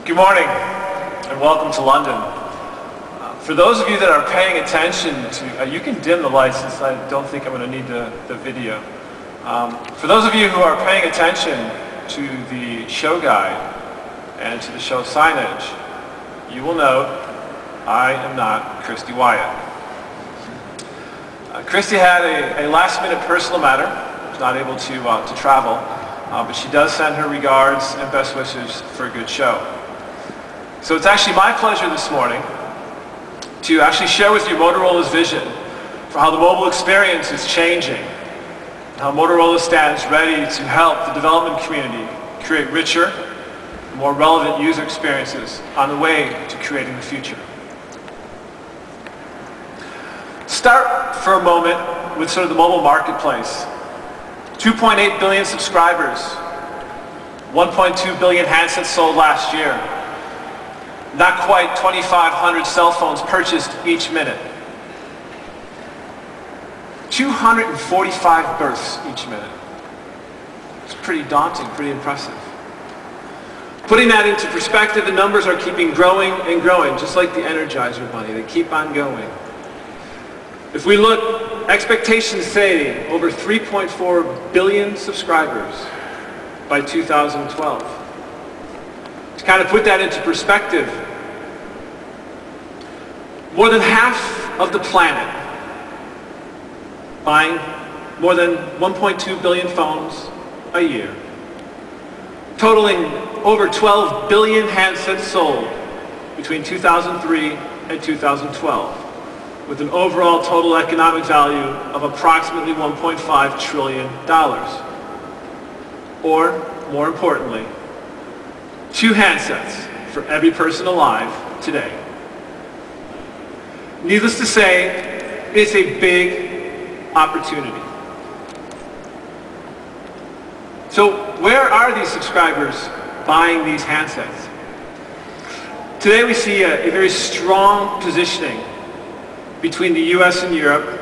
Good morning and welcome to London. For those of you that are paying attention to, you can dim the lights since I don't think I'm going to need the video. For those of you who are paying attention to the show guide and to the show signage, you will note I am not Christy Wyatt. Christy had a last-minute personal matter. Was not able to travel, but she does send her regards and best wishes for a good show. So it's actually my pleasure this morning to actually share with you Motorola's vision for how the mobile experience is changing, and how Motorola stands ready to help the development community create richer, more relevant user experiences on the way to creating the future. Start for a moment with sort of the mobile marketplace. 2.8 billion subscribers, 1.2 billion handsets sold last year, not quite 2,500 cell phones purchased each minute, 245 births each minute. It's pretty daunting, pretty impressive. Putting that into perspective, the numbers are keeping growing and growing, just like the Energizer Bunny. They keep on going. If we look, expectations say over 3.4 billion subscribers by 2012. To kind of put that into perspective, more than half of the planet buying more than 1.2 billion phones a year, totaling over 12 billion handsets sold between 2003 and 2012. With an overall total economic value of approximately $1.5 trillion. Or, more importantly, 2 handsets for every person alive today. Needless to say, it's a big opportunity. So, where are these subscribers buying these handsets? Today we see a very strong positioning between the US and Europe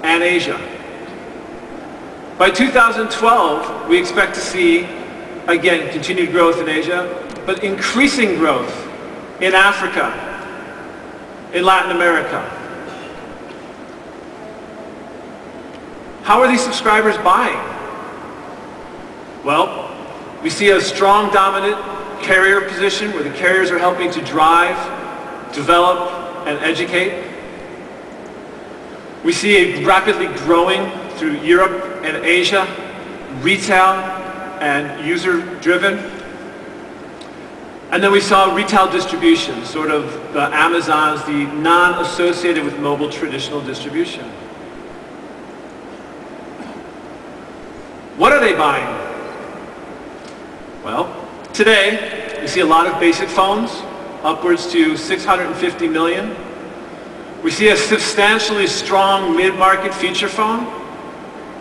and Asia. By 2012, we expect to see, again, continued growth in Asia, but increasing growth in Africa, in Latin America. How are these subscribers buying? Well, we see a strong dominant carrier position where the carriers are helping to drive, develop, and educate. We see a rapidly growing through Europe and Asia, retail and user-driven. And then we saw retail distribution, sort of the Amazons, the non-associated with mobile traditional distribution. What are they buying? Well, today we see a lot of basic phones, upwards to 650 million. We see a substantially strong mid-market feature phone,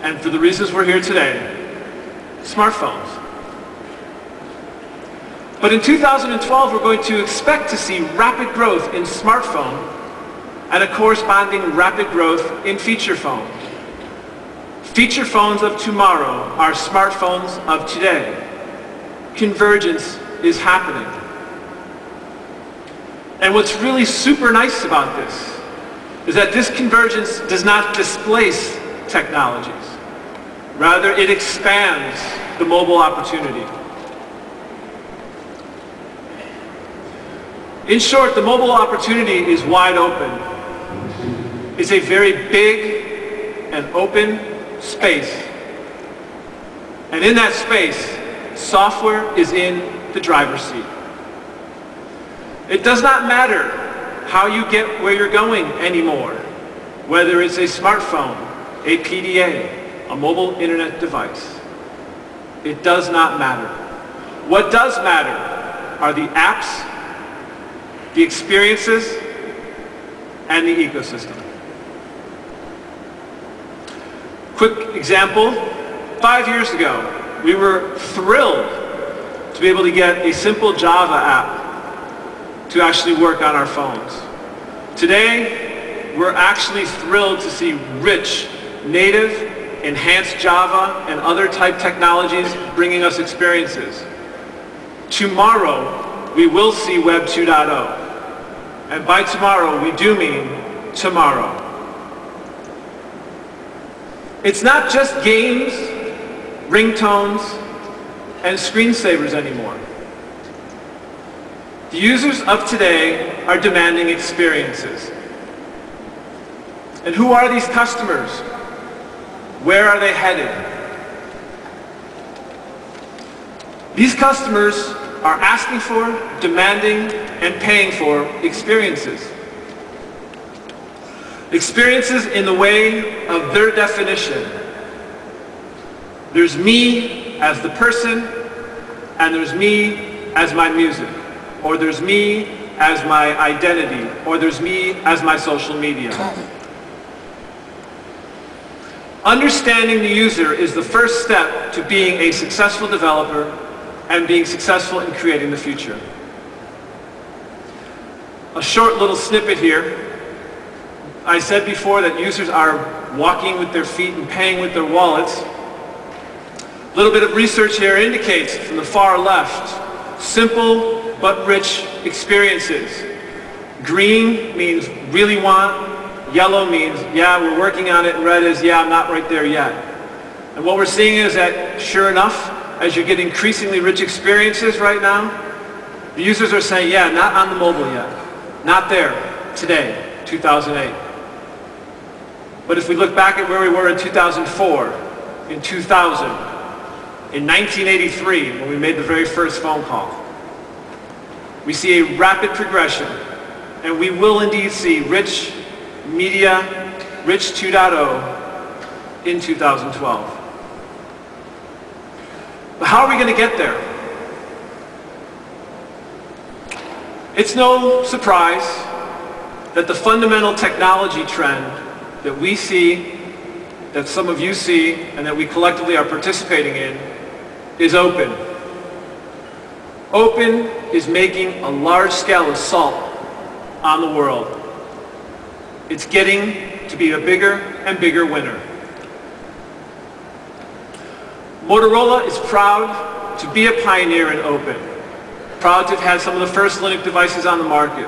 and for the reasons we're here today, smartphones. But in 2012, we're going to expect to see rapid growth in smartphone and a corresponding rapid growth in feature phone. Feature phones of tomorrow are smartphones of today. Convergence is happening. And what's really super nice about this is that this convergence does not displace technologies. Rather, it expands the mobile opportunity. In short, the mobile opportunity is wide open. It's a very big and open space. And in that space, software is in the driver's seat. It does not matter how you get where you're going anymore, whether it's a smartphone, a PDA, a mobile internet device. It does not matter. What does matter are the apps, the experiences, and the ecosystem. Quick example, 5 years ago, we were thrilled to be able to get a simple Java app to actually work on our phones. Today, we're actually thrilled to see rich, native, enhanced Java and other type technologies bringing us experiences. Tomorrow, we will see Web 2.0. And by tomorrow, we do mean tomorrow. It's not just games, ringtones, and screensavers anymore. The users of today are demanding experiences. And who are these customers? Where are they headed? These customers are asking for, demanding, and paying for experiences. Experiences in the way of their definition. There's me as the person, and there's me as my music, or there's me as my identity, or there's me as my social media. Understanding the user is the first step to being a successful developer and being successful in creating the future. A short little snippet here. I said before that users are walking with their feet and paying with their wallets. A little bit of research here indicates from the far left, simple but rich experiences. Green means really want, yellow means yeah, we're working on it, and red is yeah, I'm not right there yet. And what we're seeing is that sure enough, as you get increasingly rich experiences right now, the users are saying, yeah, not on the mobile yet. Not there today, 2008. But if we look back at where we were in 2004, in 2000, in 1983, when we made the very first phone call, we see a rapid progression, and we will indeed see rich media, rich 2.0 in 2012. But how are we going to get there? It's no surprise that the fundamental technology trend that we see, that some of you see, and that we collectively are participating in, is open. Open is making a large-scale assault on the world. It's getting to be a bigger and bigger winner. Motorola is proud to be a pioneer in open, proud to have had some of the first Linux devices on the market,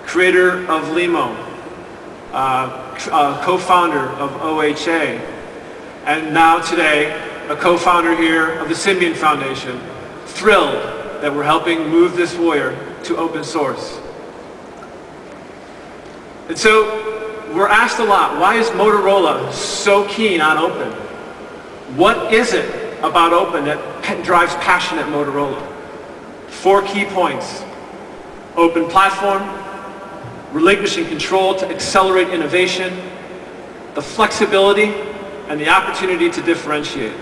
creator of Limo, co-founder of OHA, and now today a co-founder here of the Symbian Foundation, thrilled that we're helping move this warrior to open source. And so we're asked a lot, why is Motorola so keen on open? What is it about open that drives passion at Motorola? 4 key points. Open platform, relinquishing control to accelerate innovation, the flexibility, and the opportunity to differentiate.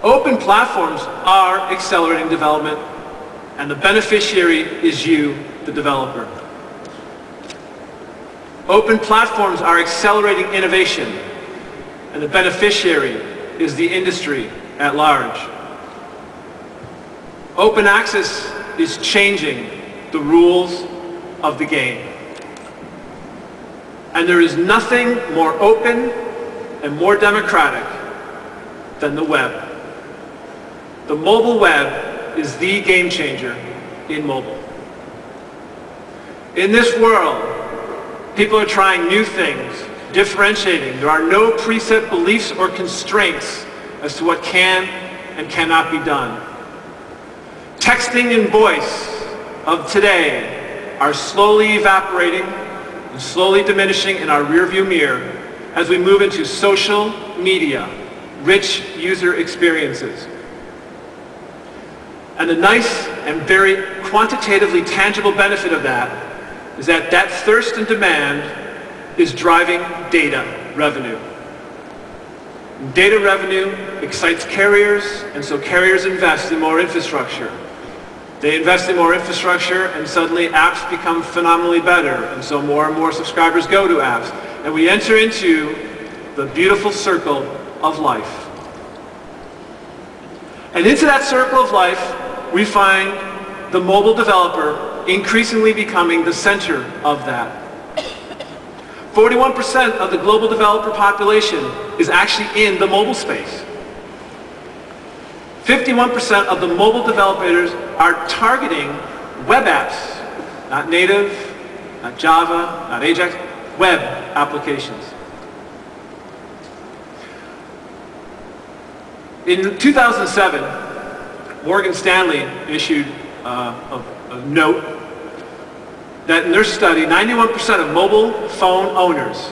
Open platforms are accelerating development, and the beneficiary is you, the developer. Open platforms are accelerating innovation, and the beneficiary is the industry at large. Open access is changing the rules of the game. And there is nothing more open and more democratic than the web. The mobile web is the game changer in mobile. In this world, people are trying new things, differentiating. There are no preset beliefs or constraints as to what can and cannot be done. Texting and voice of today are slowly evaporating and slowly diminishing in our rearview mirror as we move into social media, rich user experiences. And the nice and very quantitatively tangible benefit of that is that that thirst and demand is driving data revenue. Data revenue excites carriers, and so carriers invest in more infrastructure. They invest in more infrastructure, and suddenly apps become phenomenally better, and so more and more subscribers go to apps. And we enter into the beautiful circle of life. And into that circle of life, we find the mobile developer increasingly becoming the center of that. 41% of the global developer population is actually in the mobile space. 51% of the mobile developers are targeting web apps, not native, not Java, not Ajax, web applications. In 2007, Morgan Stanley issued a note that in their study, 91% of mobile phone owners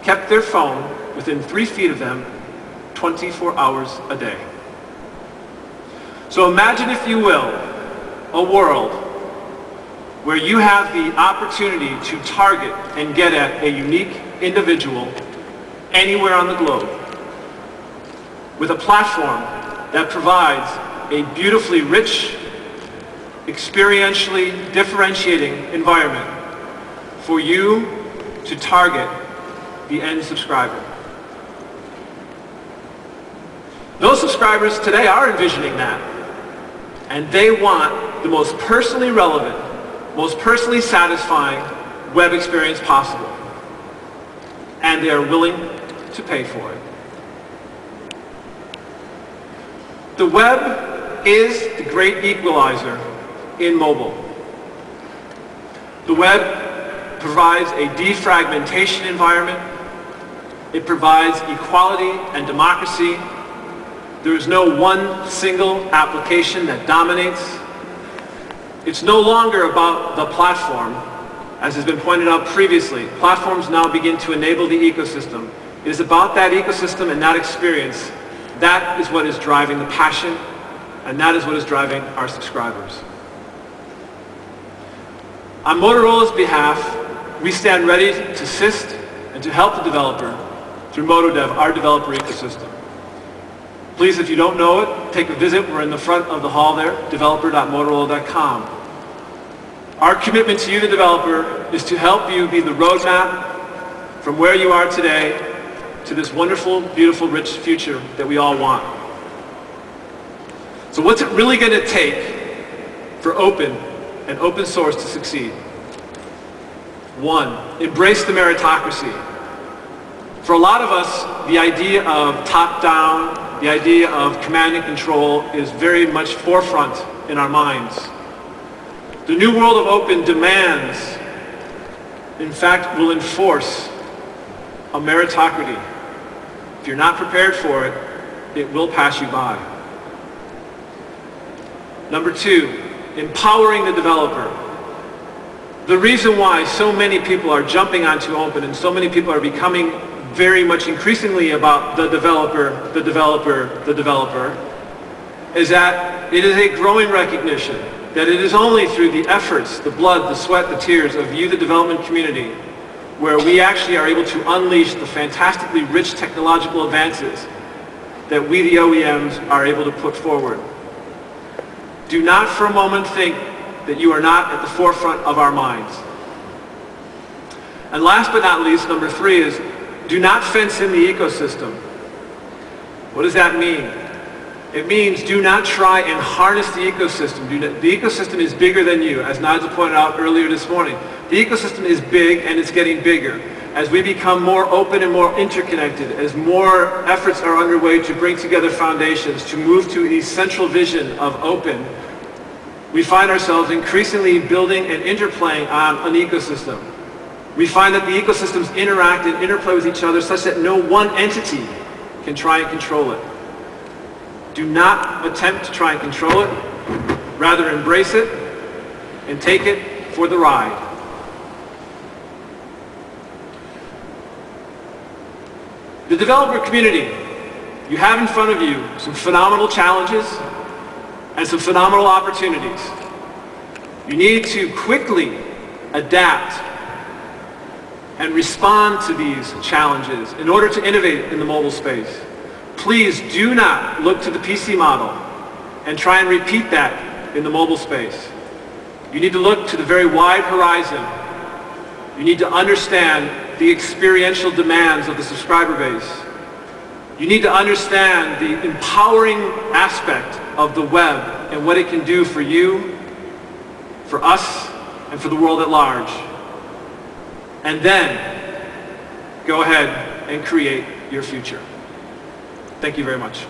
kept their phone within 3 feet of them 24 hours a day. So imagine, if you will, a world where you have the opportunity to target and get at a unique individual anywhere on the globe with a platform that provides a beautifully rich, experientially differentiating environment for you to target the end subscriber. Those subscribers today are envisioning that, and they want the most personally relevant, most personally satisfying web experience possible, and they are willing to pay for it. The web is the great equalizer in mobile. The web provides a defragmentation environment. It provides equality and democracy. There is no one single application that dominates. It's no longer about the platform. As has been pointed out previously, platforms now begin to enable the ecosystem. It is about that ecosystem and that experience. That is what is driving the passion, and that is what is driving our subscribers. On Motorola's behalf, we stand ready to assist and to help the developer through MotoDev, our developer ecosystem. Please, if you don't know it, take a visit. We're in the front of the hall there, developer.motorola.com. Our commitment to you, the developer, is to help you be the roadmap from where you are today to this wonderful, beautiful, rich future that we all want. So what's it really going to take for open and open source to succeed? 1, embrace the meritocracy. For a lot of us, the idea of top-down, the idea of command and control is very much forefront in our minds. The new world of open demands, in fact, will enforce a meritocracy. If you're not prepared for it, it will pass you by. Number 2, empowering the developer. The reason why so many people are jumping onto open and so many people are becoming very much increasingly about the developer, the developer, the developer, is that it is a growing recognition that it is only through the efforts, the blood, the sweat, the tears of you, the development community, where we actually are able to unleash the fantastically rich technological advances that we, the OEMs, are able to put forward. Do not for a moment think that you are not at the forefront of our minds. And last but not least, number 3 is, do not fence in the ecosystem. What does that mean? It means do not try and harness the ecosystem. The ecosystem is bigger than you, as Nigel pointed out earlier this morning. The ecosystem is big and it's getting bigger. As we become more open and more interconnected, as more efforts are underway to bring together foundations, to move to a central vision of open, we find ourselves increasingly building and interplaying on an ecosystem. We find that the ecosystems interact and interplay with each other such that no one entity can try and control it. Do not attempt to try and control it. Rather embrace it and take it for the ride. The developer community, you have in front of you some phenomenal challenges and some phenomenal opportunities. You need to quickly adapt and respond to these challenges in order to innovate in the mobile space. Please do not look to the PC model and try and repeat that in the mobile space. You need to look to the very wide horizon. You need to understand the experiential demands of the subscriber base. You need to understand the empowering aspect of the web and what it can do for you, for us, and for the world at large. And then go ahead and create your future. Thank you very much.